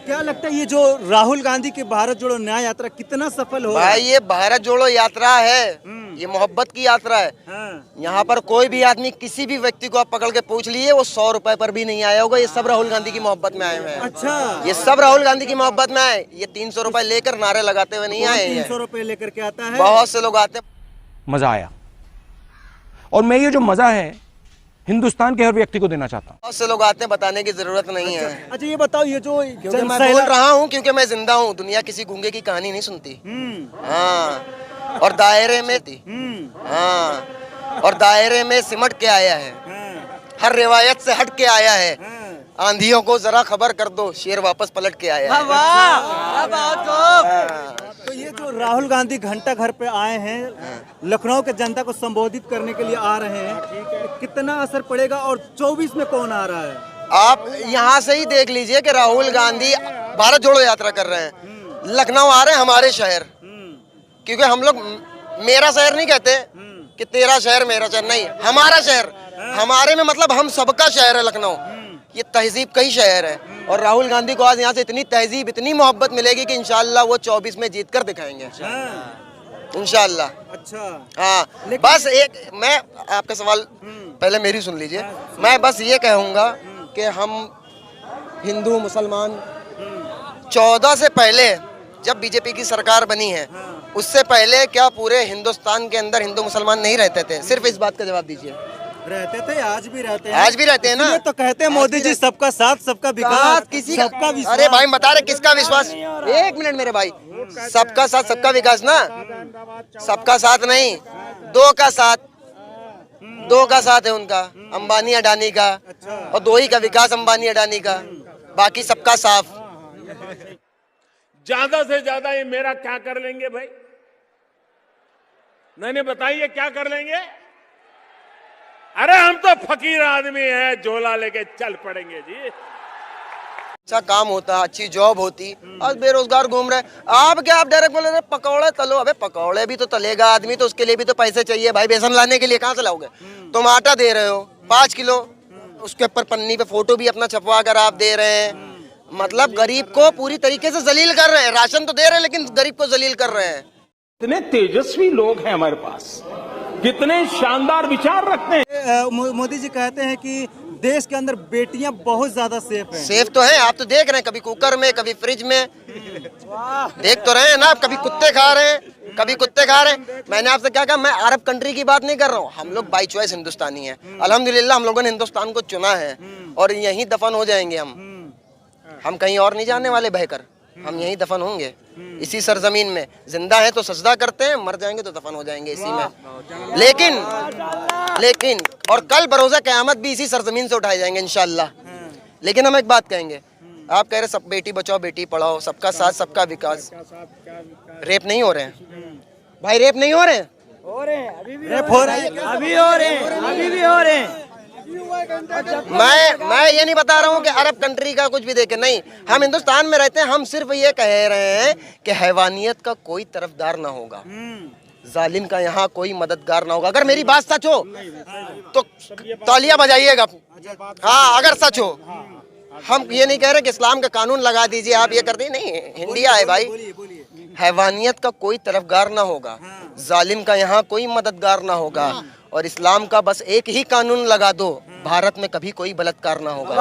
क्या लगता है ये जो राहुल गांधी की भारत जोड़ो न्याय यात्रा कितना सफल हो रहा भाई है? ये भारत जोड़ो यात्रा है, ये मोहब्बत की यात्रा है। हाँ। यहाँ पर कोई भी आदमी किसी भी व्यक्ति को आप पकड़ के पूछ लिए, वो 100 रुपए पर भी नहीं आया होगा। ये सब राहुल गांधी की मोहब्बत में आए हुए हैं। अच्छा, ये सब राहुल गांधी की मोहब्बत में आए। ये 300 रुपए लेकर नारे लगाते हुए नहीं आए हैं। 300 रुपए लेकर के आता है। बहुत से लोग आते हैं। मजा आया, और मैं ये जो मजा है हिंदुस्तान के हर व्यक्ति को देना चाहता हूँ। बहुत से लोग आते हैं, बताने की जरूरत नहीं है। अच्छा ये बताओ, ये जो क्योंकि मैं बोल रहा हूँ, क्योंकि मैं जिंदा हूँ। दुनिया किसी गूंगे की कहानी नहीं सुनती। हाँ, और दायरे में थी। हाँ, और दायरे में सिमट के आया है, हर रिवायत से हट के आया है। आंधियों को जरा खबर कर दो, शेर वापस पलट के आया है। तो ये जो राहुल गांधी घंटा घर पे आए हैं, लखनऊ के जनता को संबोधित करने के लिए आ रहे हैं, कितना असर पड़ेगा? और 24 में कौन आ रहा है? आप यहाँ से ही देख लीजिए कि राहुल गांधी भारत जोड़ो यात्रा कर रहे हैं। लखनऊ आ रहे हैं, हमारे शहर। क्योंकि हम लोग मेरा शहर नहीं कहते कि तेरा शहर मेरा शहर, नहीं, हमारा शहर। हमारे में मतलब हम सबका शहर है लखनऊ। ये तहजीब का ही शहर है। और राहुल गांधी को आज यहाँ से इतनी तहजीब, इतनी मोहब्बत मिलेगी कि इंशाल्लाह वो 24 में जीत कर दिखाएंगे इंशाल्लाह। अच्छा, हाँ, बस एक मैं आपका सवाल पहले मेरी सुन लीजिए। मैं बस ये कहूँगा कि हम हिंदू मुसलमान 14 से पहले जब बीजेपी की सरकार बनी है, उससे पहले क्या पूरे हिंदुस्तान के अंदर हिंदू मुसलमान नहीं रहते थे? सिर्फ इस बात का जवाब दीजिए। रहते थे, आज भी रहते हैं। आज भी रहते हैं ना। तो कहते हैं मोदी जी सबका साथ सबका विकास, किसी सबका विश्वास। अरे भाई बता रहे किसका विश्वास? एक मिनट मेरे भाई, सबका साथ सबका विकास ना, सबका साथ नहीं, दो का साथ, दो का साथ है उनका, अंबानी अडानी का। और दो ही का विकास, अंबानी अडानी का, बाकी सबका साफ। ज्यादा से ज्यादा ये मेरा क्या कर लेंगे भाई? नहीं बताइए क्या कर लेंगे? अरे हम तो फकीर आदमी हैं, झोला लेके चल पड़ेंगे जी। अच्छा काम होता, अच्छी जॉब होती, आज बेरोजगार घूम रहे। आप क्या, आप डायरेक्ट बोले पकौड़े तलो। अबे पकौड़े भी तो तलेगा आदमी, तो उसके लिए भी तो पैसे चाहिए भाई। बेसन लाने के लिए कहाँ से लाओगे? तुम आटा दे रहे हो 5 किलो, उसके ऊपर पन्नी पे फोटो भी अपना छपवा कर आप दे रहे हैं। मतलब गरीब को पूरी तरीके से जलील कर रहे हैं। राशन तो दे रहे हैं, लेकिन गरीब को जलील कर रहे हैं। कितने तेजस्वी लोग हैं हमारे पास, कितने शानदार विचार रखते हैं। मोदी जी कहते हैं कि देश के अंदर बेटियां बहुत ज्यादा सेफ हैं। सेफ तो हैं, आप तो देख रहे हैं, कभी कुकर में, कभी फ्रिज में, देख तो रहे हैं ना आप। कभी कुत्ते खा रहे हैं, कभी कुत्ते खा रहे हैं। मैंने आपसे क्या कहा, मैं अरब कंट्री की बात नहीं कर रहा हूँ। हम लोग बाई चॉइस हिंदुस्तानी हैं। अल्हम्दुलिल्लाह हम लोगों ने हिंदुस्तान को चुना है, और यहीं दफन हो जाएंगे हम कहीं और नहीं जाने वाले बहकर। हम यहीं दफन होंगे, इसी सरजमीन में। जिंदा है तो सजदा करते हैं, मर जाएंगे तो दफन हो जाएंगे इसी में। लेकिन और कल बरोज़ा क़यामत भी इसी सरजमीन से उठाए जाएंगे इंशाअल्लाह। लेकिन हम एक बात कहेंगे, आप कह रहे सब बेटी बचाओ बेटी पढ़ाओ, सबका साथ सबका विकास। रेप नहीं हो रहे हैं भाई, रेप नहीं हो रहे हैं? रेप हो रहा है, अभी हो रहे हैं, अभी भी हो रहे हैं। मैं ये नहीं बता रहा हूँ कि अरब कंट्री का कुछ भी देखे, नहीं। हम हिंदुस्तान में रहते हैं। हम सिर्फ ये कह रहे हैं कि हैवानियत का कोई तरफदार ना होगा, जालिम का यहाँ कोई मददगार ना होगा। अगर मेरी बात सच हो तो तालियां बजाइएगा। हाँ, अगर सच हो। हम ये नहीं कह रहे कि इस्लाम का कानून लगा दीजिए, आप ये कर दीजिए, नहीं। इंडिया है भाई, हैवानियत का कोई तरफदार ना होगा, जालिम का यहाँ कोई मददगार ना होगा। और इस्लाम का बस एक ही कानून लगा दो, भारत में कभी कोई बलात्कार ना होगा।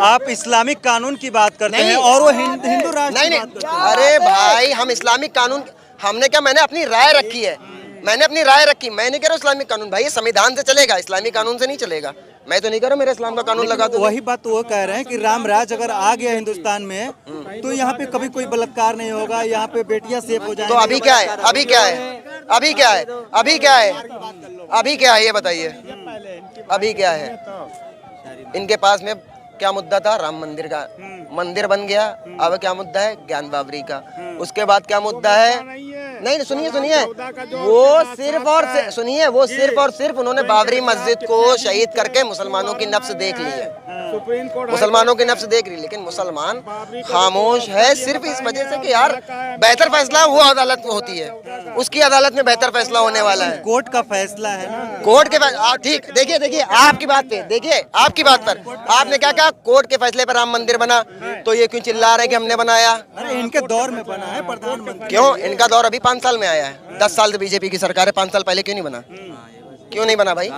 आप इस्लामिक कानून की बात करते हैं और वो हिंदू राष्ट्र नहीं। अरे भाई, हम इस्लामिक कानून, हमने क्या, मैंने अपनी राय रखी है। मैंने अपनी राय रखी, मैं नहीं कह रहा इस्लामिक कानून। भाई ये संविधान से चलेगा, इस्लामिक कानून से नहीं चलेगा। मैं तो नहीं कह रहा मेरे इस्लाम का कानून लगा दो। वही बात तो वो कह रहे हैं कि राम राज अगर आ गया हिंदुस्तान में, तो यहाँ पे कभी कोई बलात्कार नहीं होगा, यहाँ पे बेटियां सेफ हो जाएंगी। तो अभी क्या है? अभी क्या है? अभी क्या है? अभी क्या है? अभी क्या है ये बताइए? अभी क्या है? इनके पास में क्या मुद्दा था? राम मंदिर का। मंदिर बन गया। अब क्या मुद्दा है? ज्ञान बावरी का। उसके बाद क्या मुद्दा है? नहीं सुनिए सुनिए, वो सिर्फ और सुनिए, वो सिर्फ और सिर्फ उन्होंने बाबरी मस्जिद को शहीद करके मुसलमानों की नफ्स देख ली है, मुसलमानों की नफ्स देख रही, लेकिन मुसलमान खामोश है सिर्फ इस वजह से कि यार बेहतर फैसला वो अदालत में होती है, उसकी अदालत में बेहतर फैसला होने वाला है, कोर्ट का फैसला है ना, कोर्ट के ठीक। देखिए आपकी बात पे, देखिए आपकी बात पर आपने क्या कहा, कोर्ट के फैसले पर राम मंदिर बना, तो ये क्यों चिल्ला रहे कि हमने बनाया? अरे इनके दौर में बना है प्रधानमंत्री। क्यों? इनका दौर अभी 5 साल में आया है, 10 साल से बीजेपी की सरकार है, 5 साल पहले क्यों नहीं बना? क्यों नहीं बना भाई?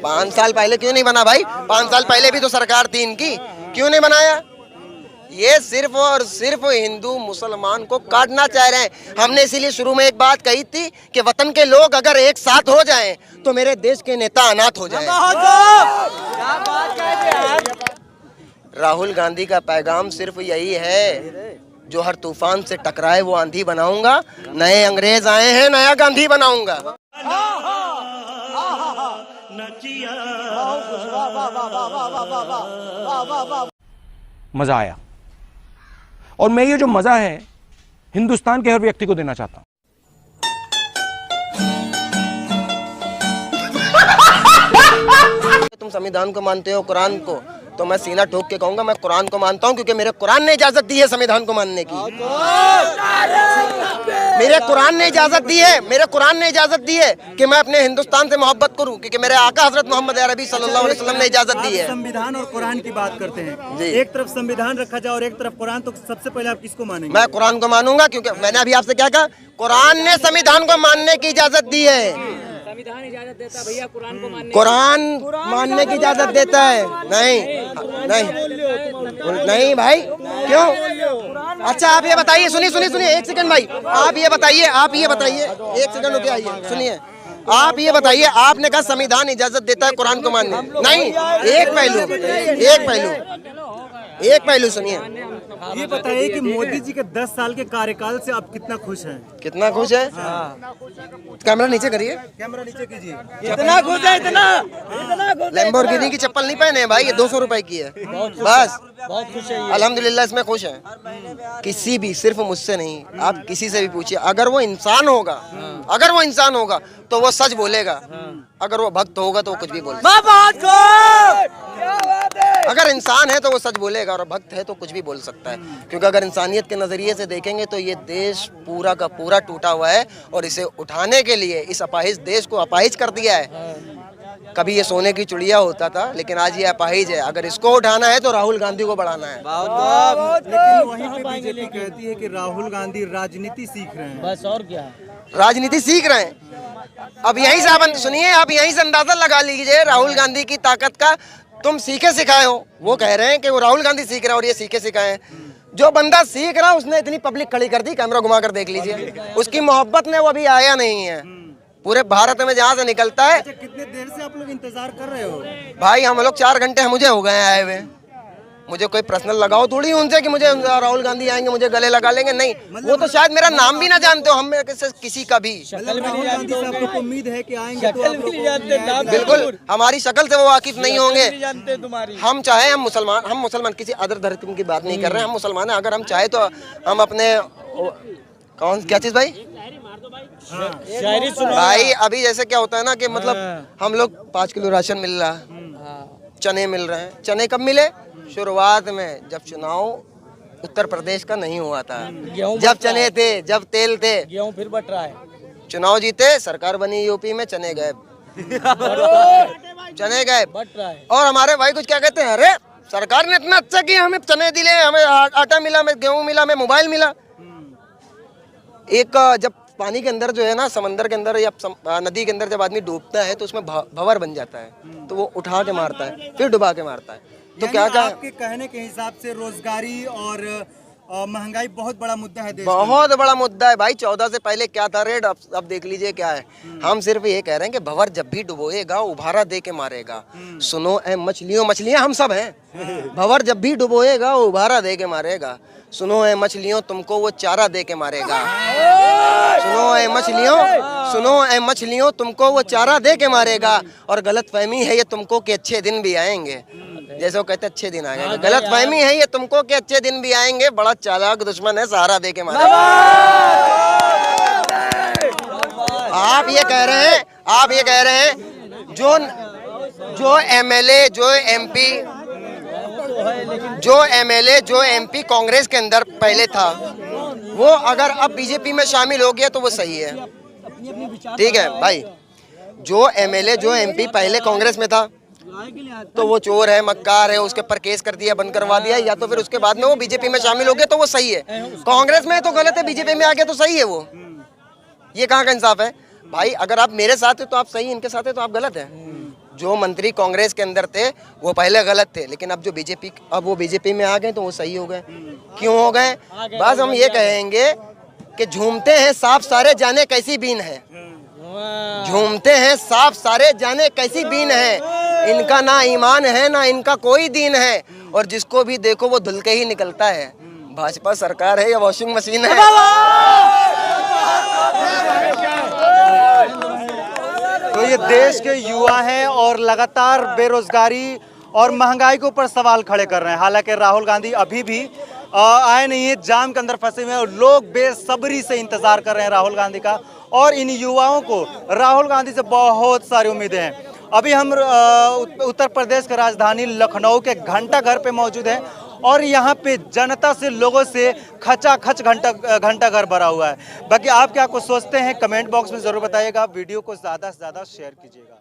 5 साल पहले क्यों नहीं बना भाई? 5 साल पहले भी तो सरकार थी इनकी, क्यों नहीं बनाया? ये सिर्फ और सिर्फ हिंदू मुसलमान को काटना चाह रहे हैं। हमने इसीलिए शुरू में एक बात कही थी कि वतन के लोग अगर एक साथ हो जाएं तो मेरे देश के नेता अनाथ हो जाएं। राहुल गांधी का पैगाम सिर्फ यही है, जो हर तूफान से टकराए वो आंधी बनाऊंगा, नए अंग्रेज आए हैं नया गांधी बनाऊंगा। मजा आया, और मैं ये जो मजा है हिंदुस्तान के हर व्यक्ति को देना चाहता हूं। तुम संविधान को मानते हो, कुरान को, तो मैं सीना ठोक के कहूंगा मैं कुरान को मानता हूं, क्योंकि मेरे कुरान ने इजाजत दी है संविधान को मानने की। मेरे कुरान ने इजाजत दी है, मेरे कुरान ने इजाजत दी है कि मैं अपने हिंदुस्तान से मोहब्बत करूं, क्योंकि मेरे आका हजरत मोहम्मद अरबी सल्लल्लाहु अलैहि वसल्लम ने इजाजत दी है। संविधान और कुरान की बात करते हैं, एक तरफ संविधान रखा जाए और एक तरफ कुरान, तो सबसे पहले आप किसको मानेंगे? मैं कुरान को मानूंगा, क्योंकि मैंने अभी आपसे क्या कहा, कुरान ने संविधान को मानने की इजाजत दी है। संविधान इजाजत देता है भैया कुरान को मानने, कुरान मानने की इजाजत देता है? नहीं नहीं नहीं भाई, क्यों? अच्छा आप ये बताइए, सुनिए एक सेकंड भाई, आप ये बताइए, एक सेकंड रुके, आइए सुनिए, आप ये बताइए, आपने कहा संविधान इजाजत देता है कुरान को मानने, नहीं, एक पहलू सुनिए। ये बताइए कि मोदी जी के 10 साल के कार्यकाल से आप कितना खुश हैं? कितना खुश है? कैमरा नीचे करिए, कैमरा नीचे कीजिए। इतना खुश है, इतना लैम्बोर्गिनी की चप्पल नहीं पहने भाई, ये 200 रुपए की है बस, बहुत खुश है, अल्हम्दुलिल्लाह इसमें खुश है। किसी भी, सिर्फ मुझसे नहीं, आप किसी से भी पूछिए, अगर वो इंसान होगा तो वो सच बोलेगा, अगर वो भक्त होगा तो वो कुछ भी बोलेगा। अगर इंसान है तो वो सच बोलेगा, और भक्त है तो कुछ भी बोल सकता है, क्योंकि अगर इंसानियत के नजरिए से देखेंगे तो ये देश पूरा का पूरा टूटा हुआ है, और इसे उठाने के लिए इस अपाहिज देश को अपाहिज कर दिया है। कभी ये सोने की चिड़िया होता था, लेकिन आज ये अपाहिज है। अगर इसको उठाना है तो राहुल गांधी को बढ़ाना है। लेकिन वहीं पे बीजेपी कहती है कि राहुल गांधी राजनीति सीख रहे हैं। बस और क्या, राजनीति सीख रहे हैं। अब यहीं से आप सुनिए, आप यहीं से अंदाजा लगा लीजिए राहुल गांधी की ताकत का। तुम सीखे सिखाए हो, वो कह रहे हैं कि वो राहुल गांधी सीख रहा है और ये सीखे सिखाए हैं। जो बंदा सीख रहा उसने इतनी पब्लिक खड़ी कर दी, कैमरा घुमा कर देख लीजिए, उसकी मोहब्बत में वो अभी आया नहीं है। पूरे भारत में जहाँ से निकलता है। अच्छा, कितने देर से आप लोग इंतजार कर रहे हो? भाई हम लोग 4 घंटे मुझे हो गए आए हुए। मुझे कोई पर्सनल लगाओ थोड़ी उनसे कि मुझे राहुल गांधी आएंगे मुझे गले लगा लेंगे, नहीं, वो तो शायद मेरा नाम भी ना जानते हो, हम में किसी का भी। राहुल गांधी से आपको उम्मीद है कि आएंगे तो आप लोगों को बिल्कुल हमारी शक्ल से वो वाकिफ नहीं होंगे। हम चाहे, हम मुसलमान किसी अदर धर्म की बात नहीं कर रहे हैं, हम मुसलमान हैं। अगर हम चाहे तो हम अपने क्या चीज भाई भाई अभी जैसे क्या होता है ना कि मतलब हम लोग 5 किलो राशन मिल रहा है, चने मिल रहे हैं। चने कब मिले? शुरुआत में, जब चुनाव उत्तर प्रदेश का नहीं हुआ था, जब चने थे, जब तेल थे। गेहूं फिर बट रहा है। चुनाव जीते, सरकार बनी यूपी में, चने गए चने गए बट रहा है। और हमारे भाई कुछ क्या कहते हैं, अरे सरकार ने इतना अच्छा किया, हमें चने दिले, हमें आटा मिला, हमें गेहूं मिला, हमें मोबाइल मिला। एक जब पानी के अंदर जो है ना, समंदर के अंदर या नदी के अंदर जब आदमी डूबता है तो उसमें भंवर बन जाता है, तो वो उठा के मारता है, फिर डुबा के मारता है। तो क्या आपके कहने के हिसाब से रोजगारी और महंगाई बहुत बड़ा मुद्दा है देश में। बहुत बड़ा मुद्दा है भाई। 14 से पहले क्या था रेट, अब देख लीजिए क्या है। हम सिर्फ ये कह रहे हैं कि भंवर जब भी डुबोएगा उभारा दे के मारेगा। सुनो ए मछलियों, मछलियां हम सब हैं। भंवर जब भी डुबोएगा उभारा दे के मारेगा। सुनो ए मछलियों, तुमको वो चारा दे के मारेगा। सुनो ए मछलियों, तुमको वो चारा दे के मारेगा। और गलतफहमी है ये तुमको कि अच्छे दिन भी आएंगे, जैसे वो कहते अच्छे दिन आएंगे। गलतफहमी है ये तुमको कि अच्छे दिन भी आएंगे। बड़ा चालाक दुश्मन है, सहारा दे के मारेगा। आप ये कह रहे हैं जो एमएलए जो एमपी कांग्रेस के अंदर पहले था, वो अगर अब बीजेपी में शामिल हो गया तो वो सही है। ठीक है भाई, जो एमएलए जो एमपी पहले कांग्रेस में था तो वो चोर है, मक्कार है, उसके ऊपर केस कर दिया, बंद करवा दिया, या तो फिर उसके बाद में वो बीजेपी में शामिल हो गया तो वो सही है। कांग्रेस में तो गलत है, बीजेपी में आ गया तो सही है। वो ये कहाँ का इंसाफ है भाई? अगर आप मेरे साथ है तो आप सही, इनके साथ है तो आप गलत है। जो मंत्री कांग्रेस के अंदर थे वो पहले गलत थे, लेकिन अब वो बीजेपी में आ गए तो वो सही हो गए। क्यों हो गए? बस हम ये कहेंगे कि झूमते हैं सांप सारे जाने कैसी बीन है, झूमते हैं सांप सारे जाने कैसी बीन है, इनका ना ईमान है ना इनका कोई दीन है, और जिसको भी देखो वो धुल के ही निकलता है। भाजपा सरकार है या वॉशिंग मशीन है? तो ये देश के युवा हैं और लगातार बेरोजगारी और महंगाई के ऊपर सवाल खड़े कर रहे हैं। हालांकि राहुल गांधी अभी भी आए नहीं है, जाम के अंदर फंसे हुए हैं और लोग बेसब्री से इंतजार कर रहे हैं राहुल गांधी का। और इन युवाओं को राहुल गांधी से बहुत सारी उम्मीदें हैं। अभी हम उत्तर प्रदेश की राजधानी लखनऊ के घंटा घर पे मौजूद हैं और यहाँ पे जनता से, लोगों से खचाखच घंटा घर भरा हुआ है। बाकी आप क्या कुछ सोचते हैं कमेंट बॉक्स में ज़रूर बताइएगा। वीडियो को ज़्यादा से ज़्यादा शेयर कीजिएगा।